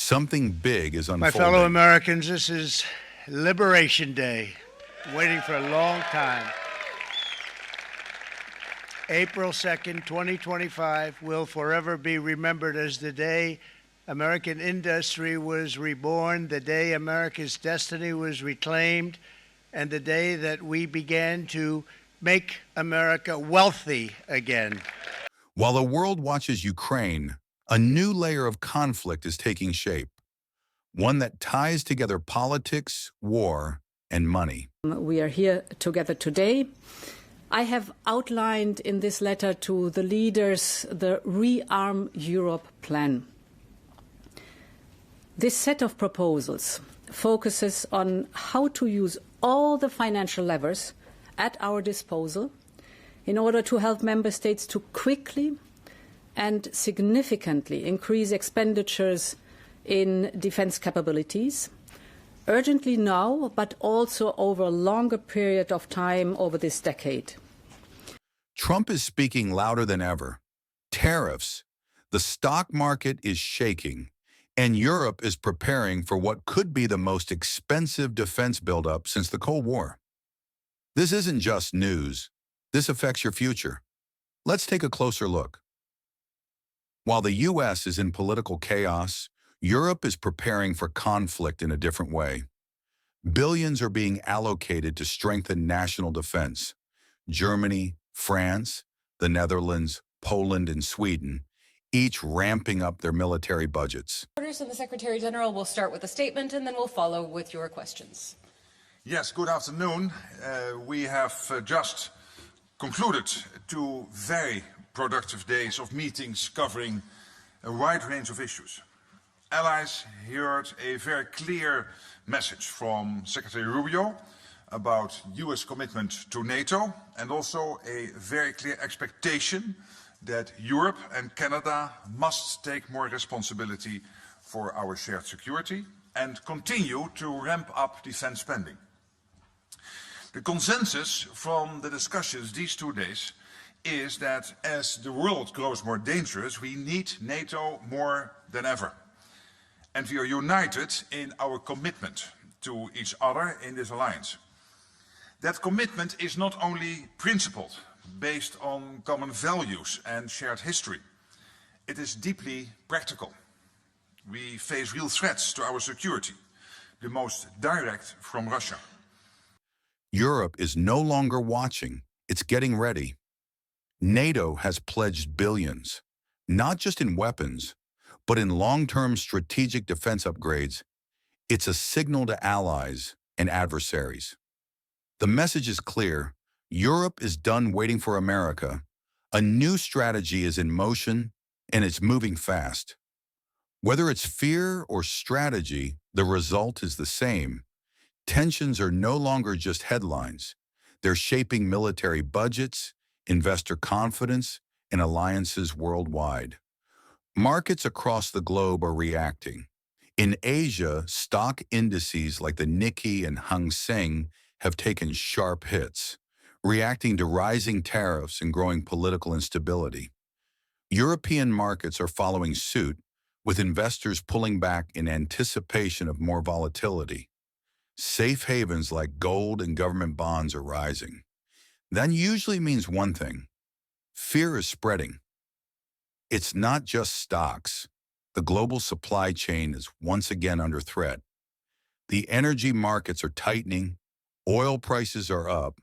Something big is My unfolding. fellow Americans, this is Liberation Day, waiting for a long time. April 2nd, 2025 will forever be remembered as the day American industry was reborn, the day America's destiny was reclaimed, and the day that we began to make America wealthy again. While the world watches Ukraine, a new layer of conflict is taking shape, one that ties together politics, war, and money. We are here together today. I have outlined in this letter to the leaders the Rearm Europe plan. This set of proposals focuses on how to use all the financial levers at our disposal in order to help member states to quickly and significantly increase expenditures in defence capabilities, urgently now, but also over a longer period of time over this decade. Trump is speaking louder than ever. Tariffs, the stock market is shaking, and Europe is preparing for what could be the most expensive defense buildup since the Cold War. This isn't just news. This affects your future. Let's take a closer look. While the U.S. is in political chaos, Europe is preparing for conflict in a different way. Billions are being allocated to strengthen national defense. Germany, France, the Netherlands, Poland, and Sweden, each ramping up their military budgets. And the Secretary General will start with a statement, and then we'll follow with your questions. Yes, good afternoon. We have just concluded 2 very productive days of meetings covering a wide range of issues. Allies heard a very clear message from Secretary Rubio about US commitment to NATO, and also a very clear expectation that Europe and Canada must take more responsibility for our shared security and continue to ramp up defense spending. The consensus from the discussions these 2 days is that as the world grows more dangerous, we need NATO more than ever. And we are united in our commitment to each other in this alliance. That commitment is not only principled, based on common values and shared history. It is deeply practical. We face real threats to our security, the most direct from Russia. Europe is no longer watching. It's getting ready. NATO has pledged billions, not just in weapons, but in long-term strategic defense upgrades. It's a signal to allies and adversaries. The message is clear. Europe is done waiting for America. A new strategy is in motion, and it's moving fast. Whether it's fear or strategy, the result is the same. Tensions are no longer just headlines. They're shaping military budgets, investor confidence, and alliances worldwide. Markets across the globe are reacting. In Asia, stock indices like the Nikkei and Hang Seng have taken sharp hits, reacting to rising tariffs and growing political instability. European markets are following suit, with investors pulling back in anticipation of more volatility. Safe havens like gold and government bonds are rising. That usually means one thing: fear is spreading. It's not just stocks. The global supply chain is once again under threat. The energy markets are tightening, oil prices are up,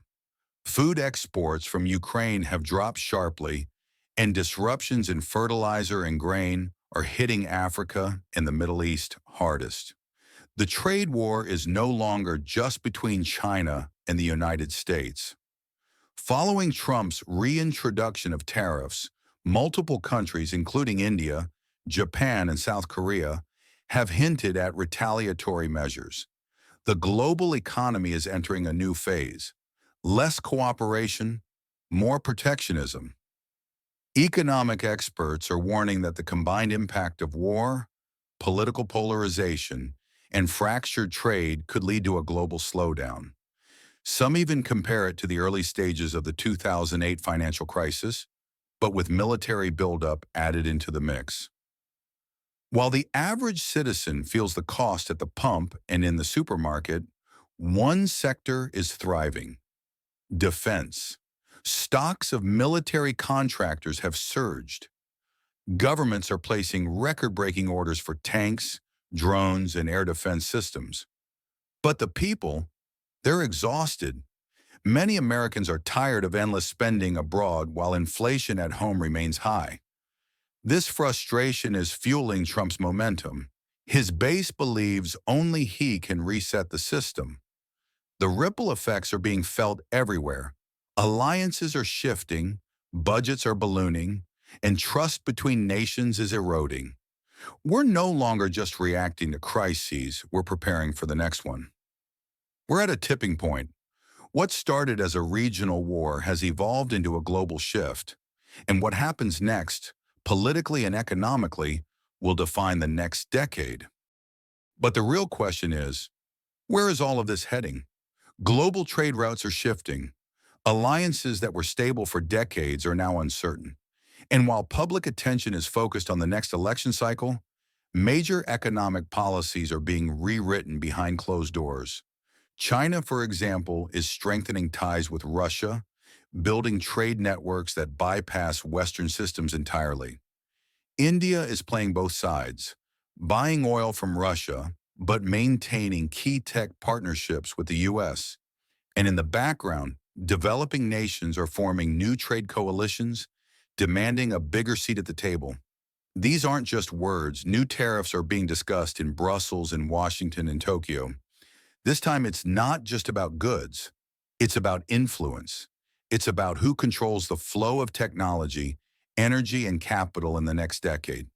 food exports from Ukraine have dropped sharply, and disruptions in fertilizer and grain are hitting Africa and the Middle East hardest. The trade war is no longer just between China and the United States. Following Trump's reintroduction of tariffs, multiple countries, including India, Japan, and South Korea, have hinted at retaliatory measures. The global economy is entering a new phase. Less cooperation, more protectionism. Economic experts are warning that the combined impact of war, political polarization, and fractured trade could lead to a global slowdown. Some even compare it to the early stages of the 2008 financial crisis, but with military buildup added into the mix. While the average citizen feels the cost at the pump and in the supermarket, one sector is thriving: defense. Stocks of military contractors have surged. Governments are placing record-breaking orders for tanks, drones, and air defense systems. But the people, they're exhausted. Many Americans are tired of endless spending abroad while inflation at home remains high. This frustration is fueling Trump's momentum. His base believes only he can reset the system. The ripple effects are being felt everywhere. Alliances are shifting, budgets are ballooning, and trust between nations is eroding. We're no longer just reacting to crises, we're preparing for the next one. We're at a tipping point. What started as a regional war has evolved into a global shift, and what happens next, politically and economically, will define the next decade. But the real question is, where is all of this heading? Global trade routes are shifting. Alliances that were stable for decades are now uncertain. And while public attention is focused on the next election cycle, major economic policies are being rewritten behind closed doors. China, for example, is strengthening ties with Russia, building trade networks that bypass Western systems entirely. India is playing both sides, buying oil from Russia, but maintaining key tech partnerships with the U.S. And in the background, developing nations are forming new trade coalitions, demanding a bigger seat at the table. These aren't just words. New tariffs are being discussed in Brussels and Washington and Tokyo. This time it's not just about goods. It's about influence. It's about who controls the flow of technology, energy, and capital in the next decade.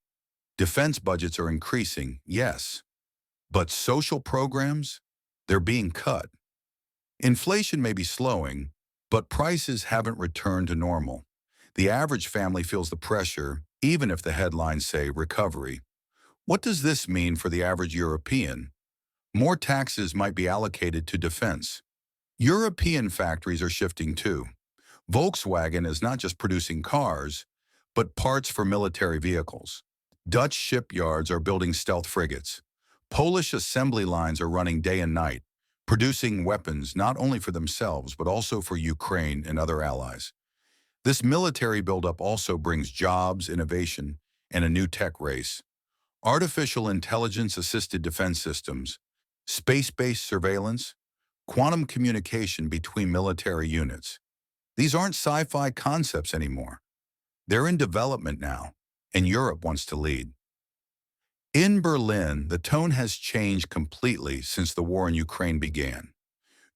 Defense budgets are increasing, yes, but social programs, they're being cut. Inflation may be slowing, but prices haven't returned to normal. The average family feels the pressure, even if the headlines say recovery. What does this mean for the average European? More taxes might be allocated to defense. European factories are shifting too. Volkswagen is not just producing cars, but parts for military vehicles. Dutch shipyards are building stealth frigates. Polish assembly lines are running day and night, producing weapons not only for themselves, but also for Ukraine and other allies. This military buildup also brings jobs, innovation, and a new tech race. Artificial intelligence-assisted defense systems, space-based surveillance, quantum communication between military units. These aren't sci-fi concepts anymore. They're in development now, and Europe wants to lead. In Berlin, the tone has changed completely since the war in Ukraine began.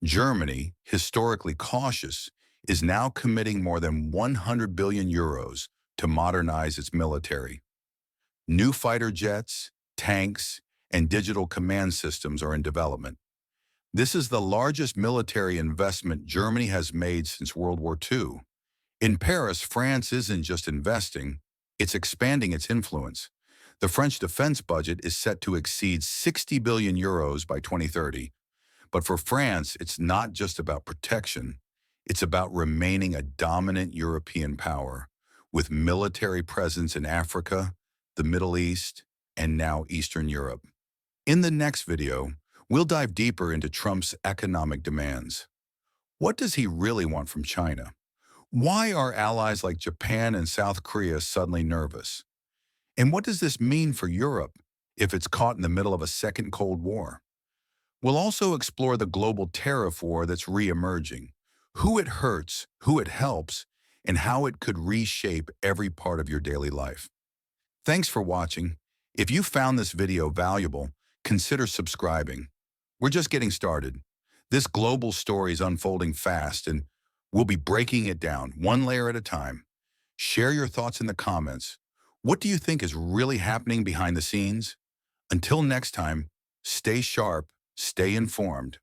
Germany, historically cautious, is now committing more than 100 billion euros to modernize its military. New fighter jets, tanks, and digital command systems are in development. This is the largest military investment Germany has made since World War II. In Paris, France isn't just investing, it's expanding its influence. The French defense budget is set to exceed 60 billion euros by 2030. But for France, it's not just about protection. It's about remaining a dominant European power, with military presence in Africa, the Middle East, and now Eastern Europe. In the next video, we'll dive deeper into Trump's economic demands. What does he really want from China? Why are allies like Japan and South Korea suddenly nervous? And what does this mean for Europe if it's caught in the middle of a second Cold War? We'll also explore the global tariff war that's re-emerging, who it hurts, who it helps, and how it could reshape every part of your daily life. Thanks for watching. If you found this video valuable, consider subscribing. We're just getting started. This global story is unfolding fast, and we'll be breaking it down one layer at a time. Share your thoughts in the comments. What do you think is really happening behind the scenes? Until next time, stay sharp, stay informed.